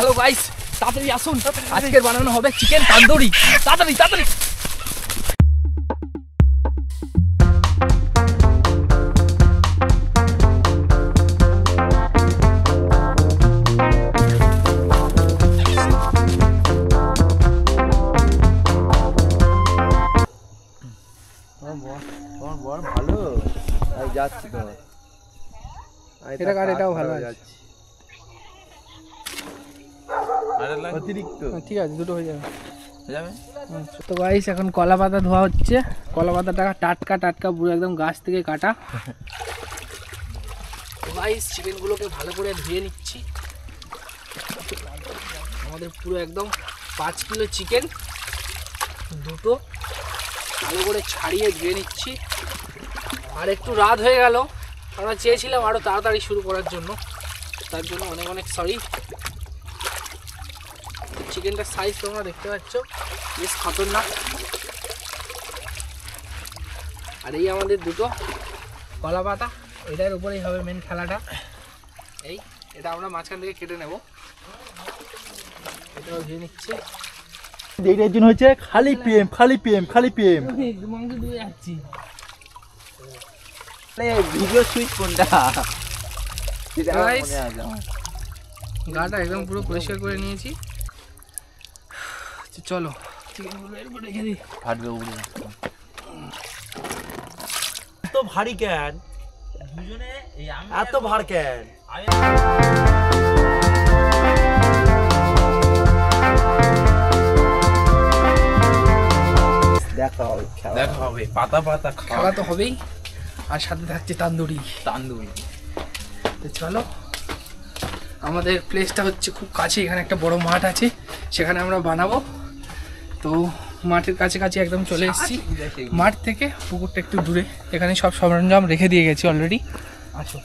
Hello guys, তাড়াতাড়ি আসুন, আজকের বানানো হবে চিকেন তান্দুরি। তাড়াতাড়ি তাড়াতাড়ি। ভালো যাচ্ছি তো, এটা কার, এটাও ভালো আছে, অতিরিক্ত ঠিক আছে, দুটো হয়ে যাবে। তো গাইস এখন কলা পাতা ধোয়া হচ্ছে। কলা পাতাটা টাটকা টাটকা পুরো একদম গাছ থেকে কাটা। তো গাইস চিকেনগুলোকে ভালো করে ধুয়ে নিচ্ছি। আমাদের পুরো একদম 5 কিলো চিকেন, দুটো ভালো করে ছাড়িয়ে ধুয়ে নিচ্ছি। আর একটু রাত হয়ে গেল, আমরা চেয়েছিলাম আরও তাড়াতাড়ি শুরু করার জন্য, তার জন্য অনেক অনেক সরি। চিকেনটার সাইজ তোমরা দেখতে পাচ্ছ, বেশ খতরনাক। আর এই আমাদের দুটো কলা পাতা, এটার উপরেই হবে মেন খেলাটা। এই এটা আমরা মাঝখান থেকে কেটে নেব, এটাও ধুয়ে নিচ্ছে। এইটার জন্য হচ্ছে খালি পিএম খালি পিএম খালি পিএম। মাংস দিয়ে যাচ্ছি, ভিডিও সুইচ কোনটা? গাটা একদম পুরো পরিষ্কার করে নিয়েছি। চলো চিকেনগুলো এরপর রেখে দিই। ফাটবে উড়ে এত ভারী কেন? দুজনে এত ভার কেন? দেখা হবে পাতা পাতা খাওয়া তো হবেই, আর সাথে থাকছে তান্দুরি। তো চলো, আমাদের প্লেসটা হচ্ছে খুব কাছে, এখানে একটা বড় মাঠ আছে, সেখানে আমরা বানাবো। তো মাঠের কাছাকাছি একদম চলে এসেছি। মাঠ থেকে পুকুরটা একটু দূরে, এখানে সব সরঞ্জাম রেখে দিয়ে গেছি অলরেডি। আসো,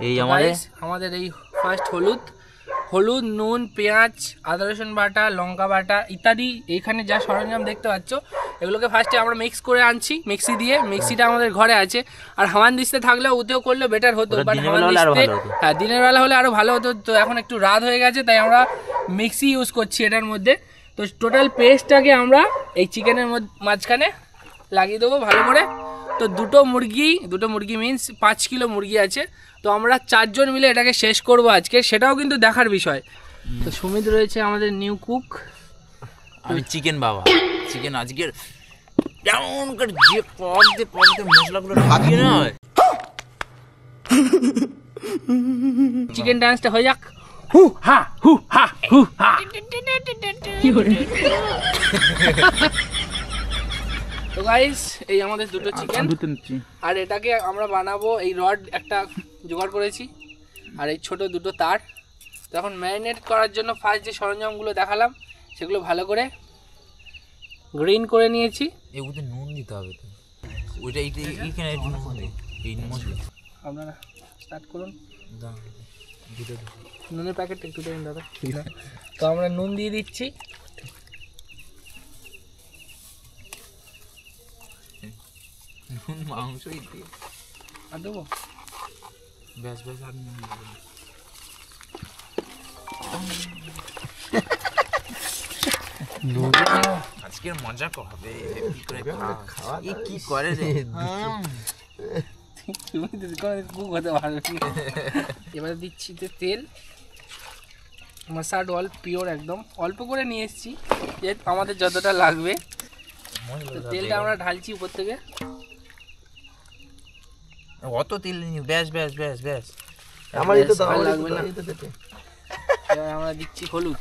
এই আমাদের এই ফার্স্ট হলুদ, নুন, পেঁয়াজ, আদা রসুন বাটা, লঙ্কা বাটা ইত্যাদি এখানে যা সরঞ্জাম দেখতে পাচ্ছ, এগুলোকে ফার্স্টে আমরা মিক্স করে আনছি মিক্সি দিয়ে। মিক্সিটা আমাদের ঘরে আছে, আর হামানদিস্তে থাকলে ওতেও করলে বেটার হতো, বাট হামানদিস্তে হ্যাঁ দিনের বেলা হলে আরও ভালো হতো। তো এখন একটু রাত হয়ে গেছে, তাই আমরা মিক্সি ইউজ করছি এটার মধ্যে। তো টোটাল পেস্টটাকে আমরা এই চিকেনের মাঝখানে লাগিয়ে দেবো ভালো করে। তো দুটো মুরগি মিন্স 5 কিলো মুরগি আছে, তো আমরা 4 জন মিলে এটাকে শেষ করব আজকে, সেটাও কিন্তু দেখার বিষয়। তো সুমিত রয়েছে আমাদের নিউ কুক, আমি চিকেন বাবা। চিকেন আজকের কেমন করে যে পকতে মশলাগুলো ঢাকিয়ে না হয়। চিকেন ডান্সটা হয়ে যাক। হু হা হু হা হু হা। কি করে? তো গাইস এই আমাদের দুটো চিকেন, আর এটাকে আমরা বানাবো। এই রড একটা জোগাড় করেছি, আর এই ছোট দুটো তার। তো এখন ম্যারিনেট করার জন্য ফার্স্ট যে সরঞ্জামগুলো দেখালাম, সেগুলো ভালো করে গ্রিন করে নিয়েছি। এগুলোতে নুন দিতে হবে তো, ওইটা এইখানে নুন দে, এই মশলা আপনারা স্টার্ট করুন। নুনের প্যাকেট একটু দেবেন দাদা। তো আমরা নুন দিয়ে দিচ্ছি। নুন মাংসই দিয়ে আর দেবো, ব্যাস আর নুন আজকের মজা হবে। কি করে রে, এবারে দিচ্ছি তেল, মাসার্ড অয়েল পিওর একদম, অল্প করে নিয়ে এসেছি যেহেতু আমাদের যতটা লাগবে। তেলটা আমরা ঢালছি উপর থেকে। অত তেল নিয়ে ব্যাস আমার এই তো দাও লাগবে না। এবার আমরা দিচ্ছি হলুদ,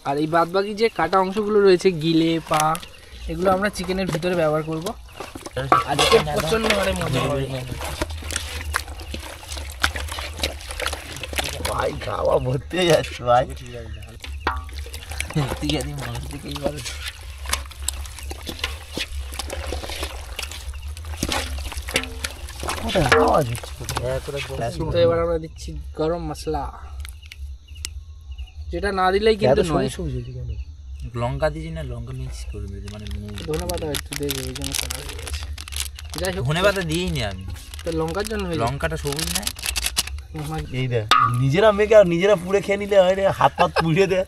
আর এই বাদবাকি যে কাটা অংশগুলো রয়েছে গিলে পা, এগুলো আমরা চিকেনের ভিতরে ব্যবহার করব। আজকে প্রচন্ড মানে মজা হবে ভাই, খাওয়া ভর্তি হয়ে যাচ্ছে ভাই। ঠিক আছে, মাংস থেকেই ভালো। তো এবার আমরা দিচ্ছি গরম মশলা। যেটা না দিলেই কিন্তু নয়। লঙ্কা দিয়েছি না, লঙ্কা মিক্স করে দিয়েছি, মানে ধন্যবাদ একটু দেবে ওই জন্য কালার হয়ে গেছে। যাই হোক, ধনে পাতা দিইনি আমি, তো লঙ্কার জন্য হয়ে লঙ্কাটা সবুজ না। এই দেখ নিজেরা মেখে আর নিজেরা পুড়ে খেয়ে নিলে হয় রে, হাত পাত পুড়িয়ে দে,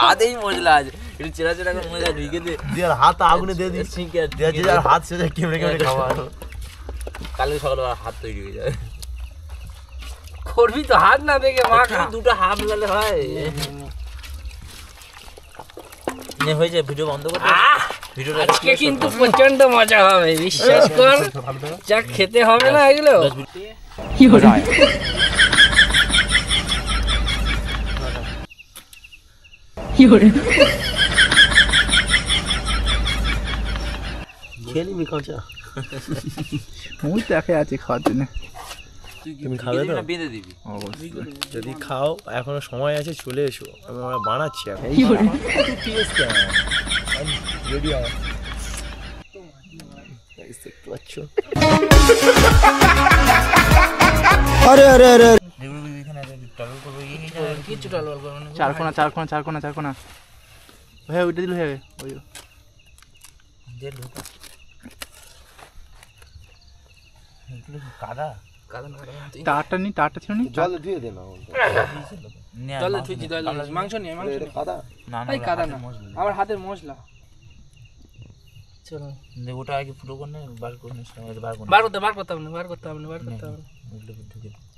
হাতেই মশলা আছে, একটু চেরা চেরা করে মশলা ঢুকে দে, দিয়ে আর হাত আগুনে দিয়ে দিস, দিয়ে আর হাত সেজে কেমনে কেমনে খাওয়া। কালকে সকালে হাত তৈরি হয়ে যাবে। করবি তো, হাত না দেখে মা দুটো হাফ লালে হয়। হয়েছে, ভিডিও বন্ধ করে ভিডিওটা। আজকে কিন্তু প্রচন্ড মজা হবে, বিশ্বাস কর। যা খেতে হবে না এগুলো। খেয়ে নিবি কাঁচা? মুই দেখে আছে খাওয়ার জন্য। তুমি খাবে তো? বেঁধে দিবি। যদি খাও, এখনো সময় আছে, চলে এসো, আমরা বানাচ্ছি এখন। রেডি হয় দেখতে পাচ্ছ। কিছু টালবাল করবে না। চারকোনা হ্যাঁ ওইটা দিল হ্যাঁ ওই কাদা টারটা ছিল নি। জল দিয়ে দে না, জলে থুইছি, মাংস নিয়ে মাংস নিয়ে। কাদা এই কাদা না, আমার হাতের মশলা। চলো ওটা আগে ফুটো করে নে, বার করে নে, বার করতে হবে না।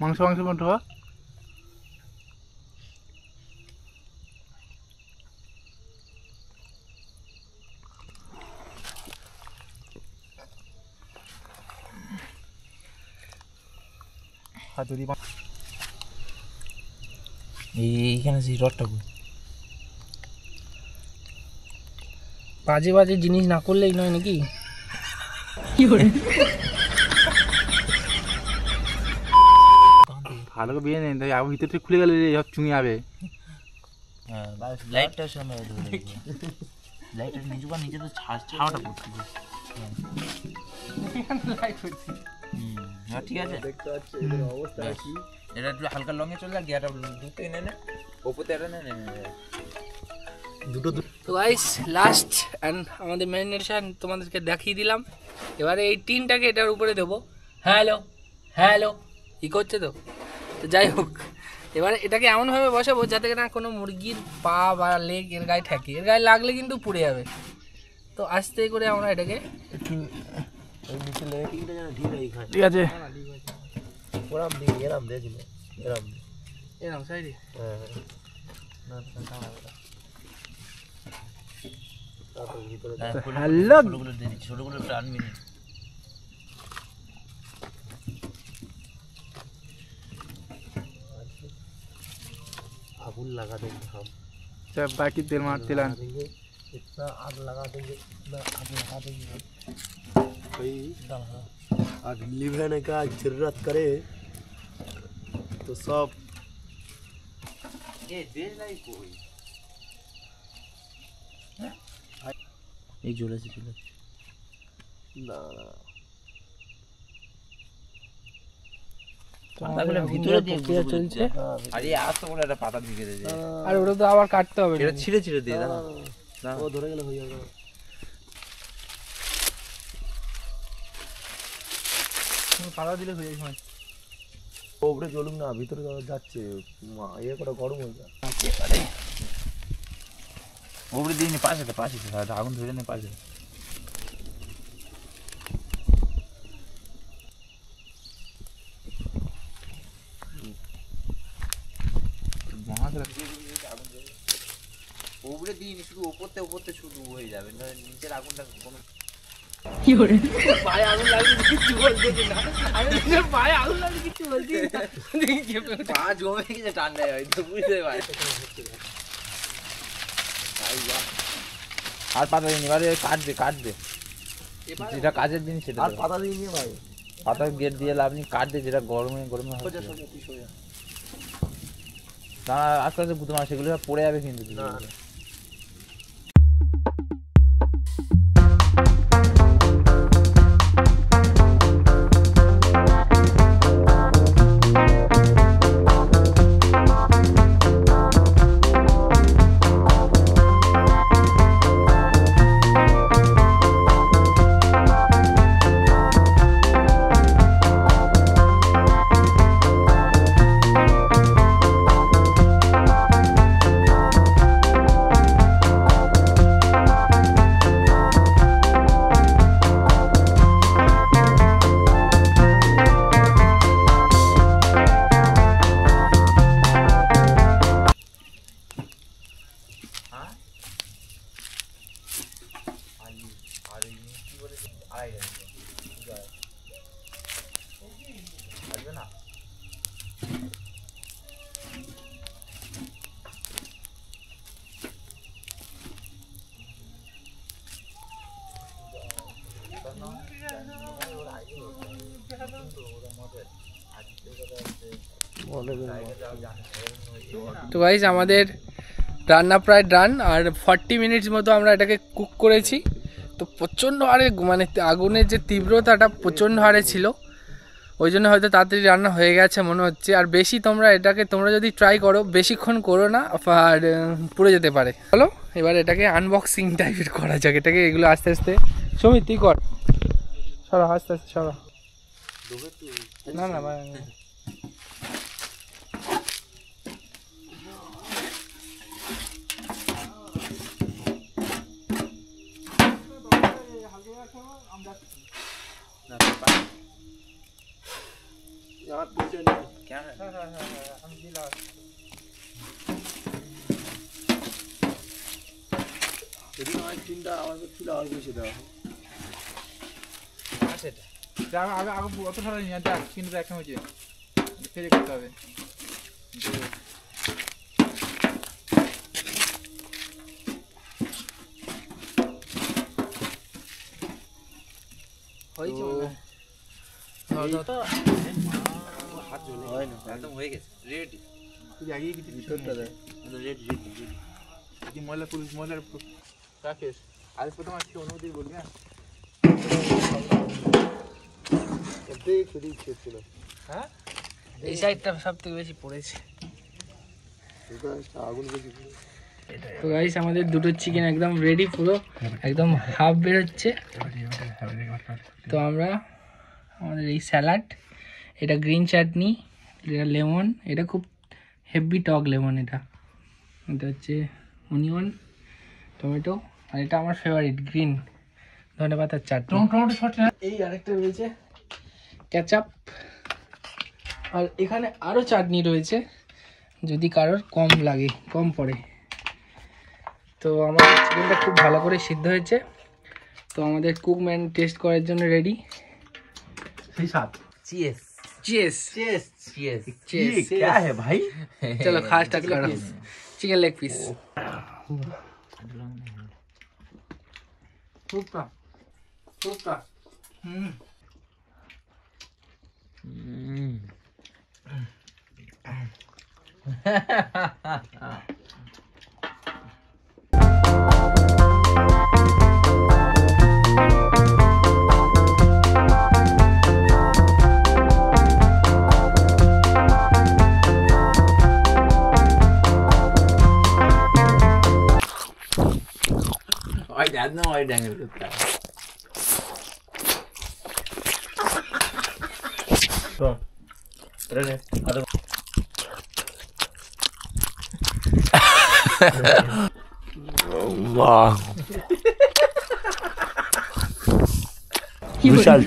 মাংস মধ্যে হওয়া হাতুড়ি এইখানে সেই রডটা বাজে বাজে জিনিস না করলেই নয় নাকি? ভালো করে বিয়ে নেই, তাই আবার ভিতরটা খুলে গেলে সব চুঙে যাবে। লাইটটার সামনে লাইটের নিচে বা নিচে তো ছাওয়াটা পড়ছে। ঠিক আছে, দেখতে পাচ্ছি অবস্থা কি। এটা একটু হালকা লঙ্গে চলে যা, গিয়াটা দুধ থেকে নে, ওপরতে এটা নে। দুটো তো গাইস, লাস্ট অ্যান্ড আমাদের ম্যারিনেশন তোমাদেরকে দেখিয়ে দিলাম। এবারে এই টিনটাকে এটার উপরে দেবো। হ্যালো ই করছে তো। তো যাই হোক, এবারে এটাকে এমনভাবে বসাবো যাতে না কোনো মুরগির পা বা লেগ এর গায়ে ঠেকে। এর গায়ে লাগলে কিন্তু পুড়ে যাবে। তো আস্তে করে আমরা এটাকে নিচে লেগে টিনটা যেন ঢিল এই খায়। ঠিক আছে, ওরাম দিই, এরাম দিয়েছিল, এরাম এরকম সাইডে। না তারপর ভিতরে হ্যালো ছোটগুলো দিয়ে দিচ্ছি, ছোটগুলো একটু আনবি না। आगुन लगा देंगे हम, सब बाकी तेल मारते लान इतना आग लगा देंगे, इतना आग लगा देंगे भाई। आग लिभाने का जरूरत करे तो सब এই জ্বলেছে না পাতাগুলো ভিতরে দিয়ে প্রক্রিয়া চলছে। আরে আস্তে করে একটা পাতা ঢুকে দে, আর ওটা তো আবার কাটতে হবে। এটা ছিঁড়ে ছিঁড়ে দিয়ে দাও। ও ধরে গেলে হয়ে যাবে। পাতা দিলে হয়ে যাবে। ওপরে চলুক না, ভিতরে যাচ্ছে ইয়ে করে গরম হয়ে যায়। ওপরে দিয়ে নি, পাশে আগুন ধরে নে পাশে। ওপরে দিয়ে নি, শুধু ওপরতে শুধু হয়ে যাবে, না নিচের আগুনটা কোনো পায়ে আগুন লাগলে কিছু বলতে না। আমি পায়ে আগুন লাগলে কিছু বলতে না। পা জমে গেছে ঠান্ডায়, হয়তো বুঝতে পারছি। আর পাতা দিন, এবারে কাট দে যেটা কাজের জিনিস সেটা আর পাতা দিয়ে নিয়ে ভাই, পাতা গেট দিয়ে লাভ নেই, কাট দে যেটা গরমে না আস্তে আস্তে বুঝতে সেগুলো সব পড়ে যাবে কিন্তু। না তো গাইস আমাদের রান্না প্রায় ডান, আর 40 মিনিটস মতো আমরা এটাকে কুক করেছি। তো প্রচণ্ড হারে মানে আগুনের যে তীব্রতাটা প্রচণ্ড হারে ছিল, ওই জন্য হয়তো তাড়াতাড়ি রান্না হয়ে গেছে মনে হচ্ছে। আর বেশি তোমরা যদি ট্রাই করো, বেশিক্ষণ করো না, আর পুড়ে যেতে পারে। চলো এবার এটাকে আনবক্সিং টাইপের করা যাক। এটাকে এগুলো আস্তে আস্তে সমিত তুই কর, সরো আস্তে আস্তে সরো। না না ভাই यहाँ पीछे नहीं क्या है यदि आज 3টা আমাকে চুলা আর বসে দাও আগে অত ঠান্ডা নিয়ে যাক, কিন্তু দেখা হয়েছে ফেলে করতে হবে। হয়েছে हाथ जोड़े হয় না একদম হয়ে গেছে রেডি তুই আগেই কিছু ভিতরটা দেখ রেডি কি ময়লার রাকেশ আজ প্রথম আজকে অনুমতি বলবি না? দেখ শুধু ছিল হ্যাঁ এই সাইডটা সব থেকে বেশি পড়েছে। এটা আগুন বেশি ছিল। তো গাইস আমাদের দুটো চিকেন একদম রেডি, পুরো একদম হাফ বের হচ্ছে। তো আমরা আমাদের এই স্যালাড, এটা গ্রিন চাটনি, এটা লেমন, এটা খুব হেভি টক লেমন, এটা হচ্ছে অনিয়ন টমেটো, আর এটা আমার ফেভারিট গ্রিন ধনেপাতার চাটনি। টমেটো শর্ট এই আরেকটা রয়েছে কেচাপ, আর এখানে আরও চাটনি রয়েছে যদি কারোর কম পড়ে। তো আমার চিকেনটা খুব ভালো করে সিদ্ধ হয়েছে। তো আমাদের কুকম্যান টেস্ট করার জন্য রেডি। সেই সাত চিয়েস চিয়েস চিয়েস চিয়েস চিয়েস क्या है भाई চলো খাওয়া স্টার্ট করো। Chicken leg piece I had no idea with that. वाह विशाल